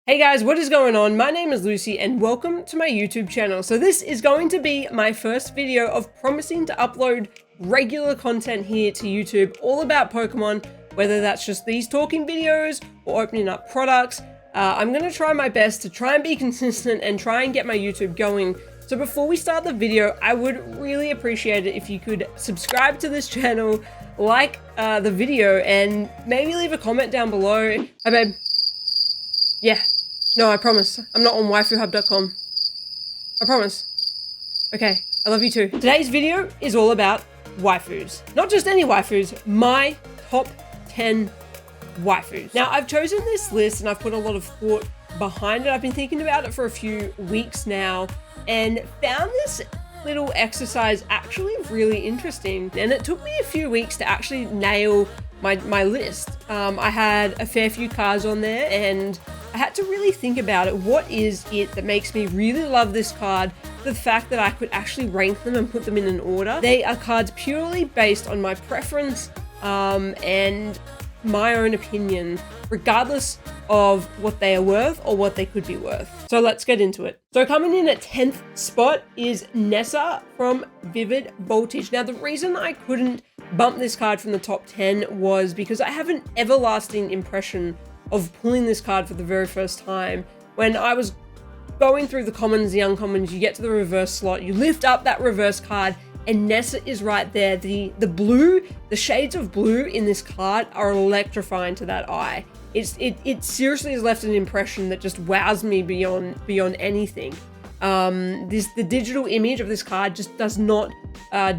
Hey guys, what is going on? My name is Lucy and welcome to my YouTube channel. So this is going to be my first video of promising to upload regular content here to YouTube all about Pokemon, whether that's just these talking videos or opening up products. I'm going to try my best to try and be consistent and try and get my YouTube going. So before we start the video, I would really appreciate it if you could subscribe to this channel, like the video, and maybe leave a comment down below. Hi babe. Yeah. No, I promise. I'm not on waifuhub.com. I promise. Okay, I love you too. Today's video is all about waifus. Not just any waifus, my top 10 waifus. Now, I've chosen this list and I've put a lot of thought behind it. I've been thinking about it for a few weeks now and found this little exercise actually really interesting. And it took me a few weeks to actually nail my list. I had a fair few cards on there and I had to really think about it. What is it that makes me really love this card? The fact that I could actually rank them and put them in an order. They are cards purely based on my preference and my own opinion, regardless of what they are worth or what they could be worth. So let's get into it. So coming in at 10th spot is Nessa from Vivid Voltage. Now, the reason I couldn't bump this card from the top 10 was because I have an everlasting impression of pulling this card for the very first time. When I was going through the commons, the uncommons, you get to the reverse slot, you lift up that reverse card, and Nessa is right there. The blue, the shades of blue in this card are electrifying to that eye. It seriously has left an impression that just wows me beyond anything. The digital image of this card just does not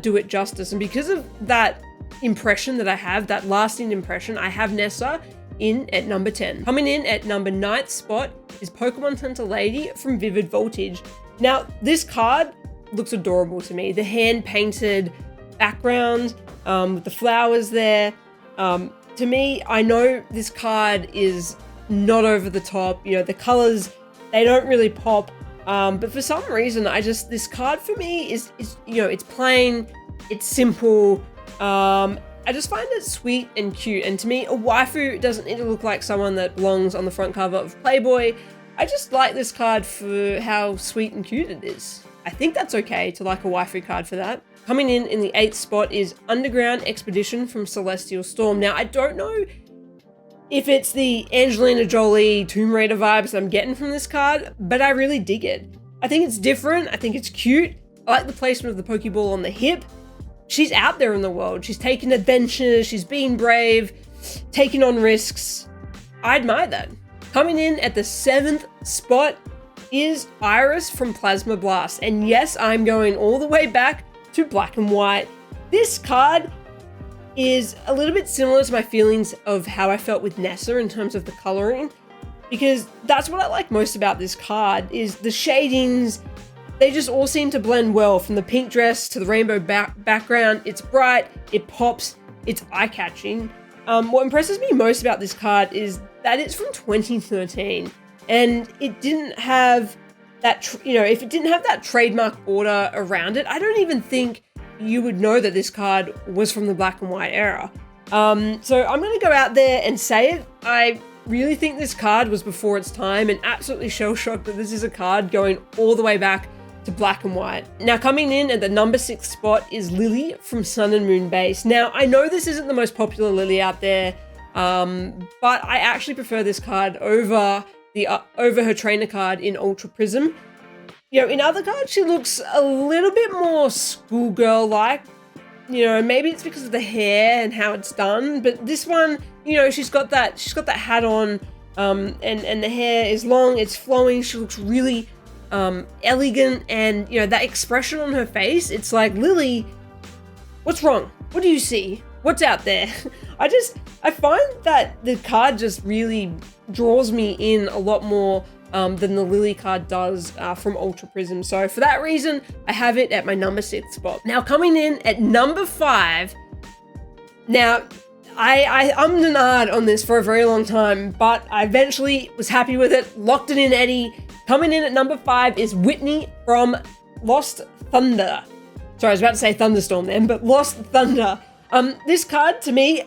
do it justice, and because of that impression that I have, that lasting impression, I have Nessa in at number 10. Coming in at number 9th spot is Pokemon Center Lady from Vivid Voltage. Now, this card looks adorable to me. The hand-painted background with the flowers there. To me, I know this card is not over the top. You know, the colors, they don't really pop. But for some reason, this card for me is you know, it's plain, it's simple. I just find it sweet and cute, and to me, a waifu doesn't need to look like someone that belongs on the front cover of Playboy. I just like this card for how sweet and cute it is. I think that's okay to like a waifu card for that. Coming in the 8th spot is Underground Expedition from Celestial Storm. Now, I don't know if it's the Angelina Jolie Tomb Raider vibes I'm getting from this card, but I really dig it. I think it's different, I think it's cute. I like the placement of the Pokeball on the hip. She's out there in the world. She's taking adventures. She's being brave, taking on risks. I admire that. Coming in at the 7th spot is Iris from Plasma Blast. And yes, I'm going all the way back to Black and White. This card is a little bit similar to my feelings of how I felt with Nessa in terms of the coloring, because that's what I like most about this card is the shadings. They just all seem to blend well, from the pink dress to the rainbow background. It's bright, it pops, it's eye-catching. What impresses me most about this card is that it's from 2013, and it didn't have that, if it didn't have that trademark border around it, I don't even think you would know that this card was from the Black and White era. So I'm gonna go out there and say it. I really think this card was before its time, and absolutely shell-shocked that this is a card going all the way back to Black and White. Now, coming in at the number 6 spot is Lily from Sun and Moon Base. Now, I know this isn't the most popular Lily out there, but I actually prefer this card over her trainer card in Ultra Prism. You know, in other cards, she looks a little bit more schoolgirl-like. You know, maybe it's because of the hair and how it's done, but this one, you know, she's got that hat on, and the hair is long, it's flowing, she looks really elegant, and you know, that expression on her face, it's like, Lily, what's wrong? What do you see? What's out there? I find that the card just really draws me in a lot more than the Lily card does from Ultra Prism. So for that reason, I have it at my number 6 spot. Now, coming in at number 5, now I ummed and ahed on this for a very long time, but I eventually was happy with it, locked it in Eddie. Coming in at number 5 is Whitney from Lost Thunder. Sorry, I was about to say Thunderstorm then, but Lost Thunder. This card, to me,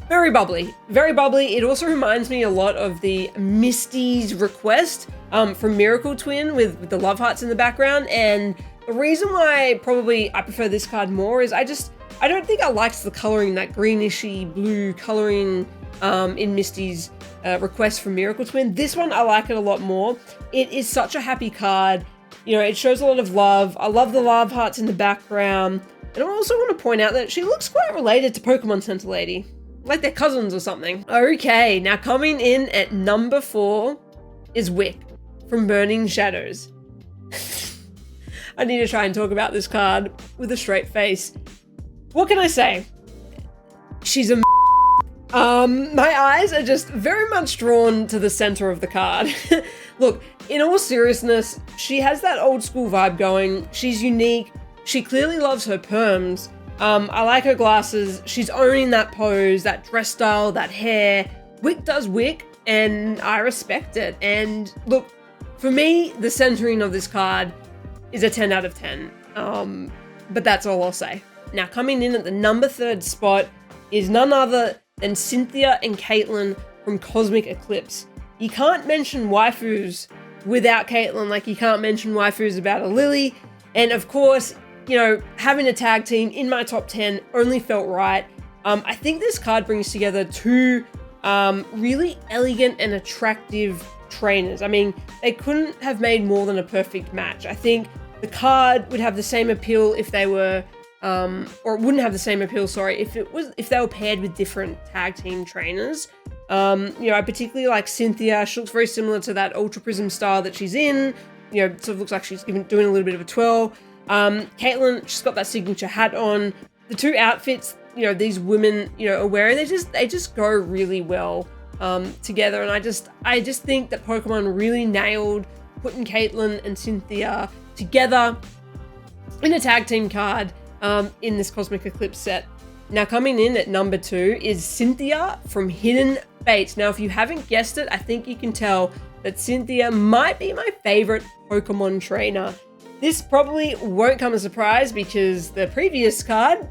Very bubbly, very bubbly. It also reminds me a lot of the Misty's Request from Miracle Twin with the love hearts in the background. And the reason why probably I prefer this card more is I don't think I liked the coloring, that grenishy blue coloring in Misty's Request from Miracle Twin. This one, I like it a lot more. It is such a happy card. You know, it shows a lot of love. I love the love hearts in the background. And I also want to point out that she looks quite related to Pokemon Center Lady. Like they're cousins or something. Okay, now coming in at number 4 is Wick from Burning Shadows. I need to try and talk about this card with a straight face. What can I say? She's a my eyes are just very much drawn to the center of the card. Look, in all seriousness, she has that old school vibe going. She's unique. She clearly loves her perms. I like her glasses. She's owning that pose, that dress style, that hair. Wick does Wick, and I respect it. And look, for me, the centering of this card is a 10 out of 10. But that's all I'll say. Now, coming in at the number 3rd spot is none other than Cynthia and Caitlyn from Cosmic Eclipse. You can't mention waifus without Caitlyn, like you can't mention waifus about a Lily. And of course, you know, having a tag team in my top 10 only felt right. I think this card brings together two really elegant and attractive trainers. I mean, they couldn't have made more than a perfect match. I think the card would have the same appeal if they were, or it wouldn't have the same appeal, sorry, if they were paired with different tag team trainers. You know, I particularly like Cynthia. She looks very similar to that Ultra Prism style that she's in. You know, sort of looks like she's doing a little bit of a twirl. Caitlyn, she's got that signature hat on. The two outfits, you know, these women, you know, are wearing, they just go really well together. And I just think that Pokemon really nailed putting Caitlyn and Cynthia together in a tag team card in this Cosmic Eclipse set. Now, coming in at number 2 is Cynthia from Hidden Fates. Now, if you haven't guessed it, I think you can tell that Cynthia might be my favorite Pokemon trainer. This probably won't come as a surprise because the previous card,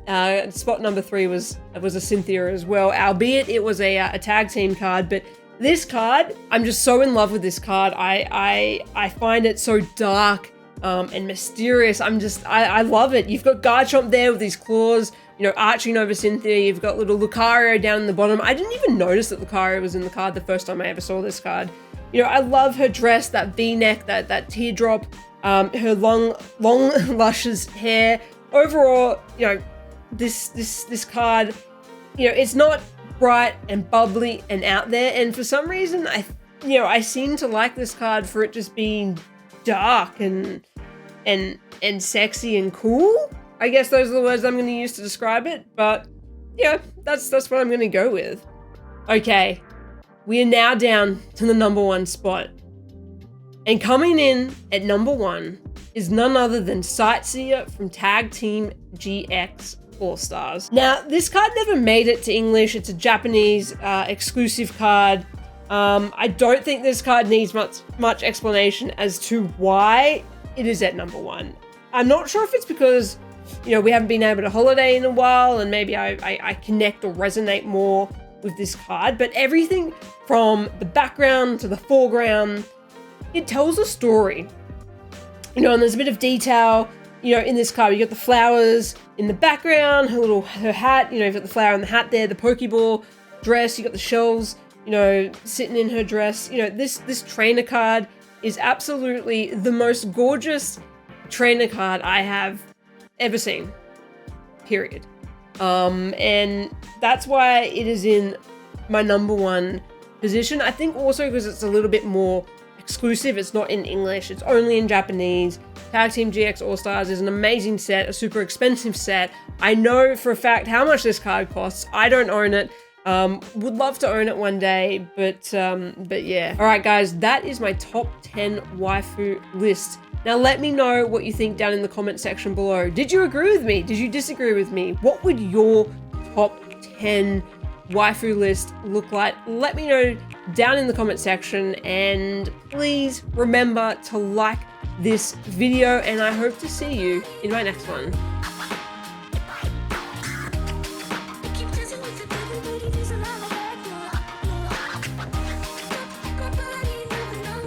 spot number 3, was a Cynthia as well, albeit it was a tag team card. But this card, I'm just so in love with this card. I find it so dark and mysterious. I love it. You've got Garchomp there with his claws, you know, arching over Cynthia. You've got little Lucario down in the bottom. I didn't even notice that Lucario was in the card the first time I ever saw this card. You know, I love her dress, that V-neck, that teardrop, her long, luscious hair. Overall, you know, this card, you know, it's not bright and bubbly and out there. And for some reason, I seem to like this card for it just being dark and sexy and cool. I guess those are the words I'm going to use to describe it, but yeah, that's what I'm going to go with. Okay, we are now down to the number 1 spot. And coming in at number 1 is none other than Sightseer from Tag Team GX All-Stars. Now, this card never made it to English. It's a Japanese exclusive card. I don't think this card needs much explanation as to why it is at number 1. I'm not sure if it's because, you know, we haven't been able to holiday in a while and maybe I connect or resonate more with this card, but everything from the background to the foreground, it tells a story. You know, and there's a bit of detail, you know, in this card. You got the flowers in the background, her hat, you know, you've got the flower in the hat there, the Pokeball dress, you got the shells, you know, sitting in her dress. You know, this trainer card is absolutely the most gorgeous trainer card I have ever seen, period. And that's why it is in my number 1 position. I think also because it's a little bit more exclusive. It's not in English, it's only in Japanese. Tag Team GX All-Stars is an amazing set, a super expensive set. I know for a fact how much this card costs. I don't own it. Would love to own it one day, but yeah. All right, guys, that is my top 10 waifu list. Now let me know what you think down in the comment section below. Did you agree with me? Did you disagree with me? What would your top 10 waifu list look like? Let me know down in the comment section, and please remember to like this video, and I hope to see you in my next one.